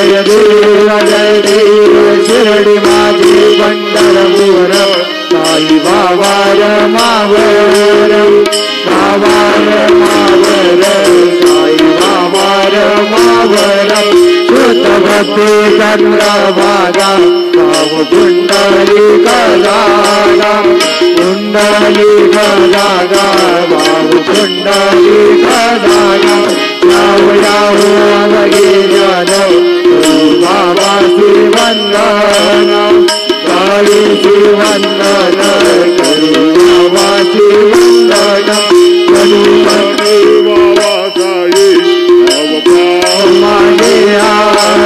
जय देव शिर्डी माझी पंढरपूर साई बाबा रमावर बाबा रमावर साई बाबा रमावर शुद्ध भक्ती चंद्रभागा भाव कुंडली कलागा कुंडली कलागा भाव कुंडली कलागा याव याव अवगे जन बाबा शिवंदन काळी शिवंदन बाबा शिवंदन गणपती बाबा साई माझी आई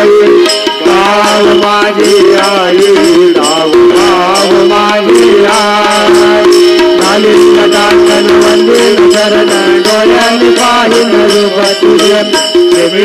गाव माझी आई गाव माझी आई नालिंग दासन वंदिल शरण डोळ्यांनी पाहिन रूप तुझे प्रेमी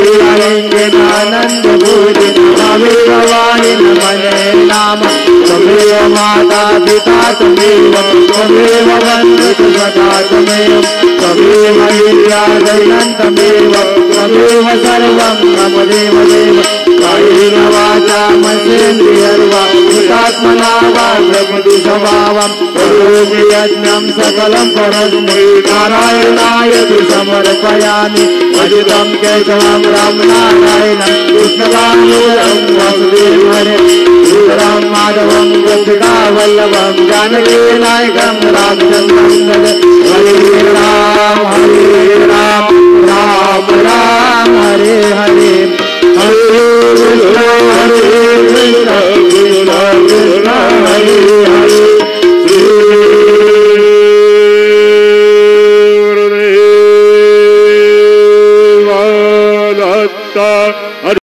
आनंद भूजिन नाविक वाहिन मने नाम त्वमेव माता पिता त्वमेव त्वमेव बन्धुः सखा त्वमेव त्वमेव विद्या दैनं त्वमेव त्वमेव सर्वं मम देव देव कायेन वाचा मनसेन्द्रियर्वा हुतात्मना वा प्रकृति स्वभावं करोमि यज्ञं सकलं परस्मै नारायणाय समर्पयामि अच्युतं केशवं राम नारायणं कृष्णदामोदरं वासुदेवं हरे माधवं गोपिका वल्लभं जानकी नायकं रामचन्द्रं हरे राम राम राम हरे हरे हरे कृष्ण हरे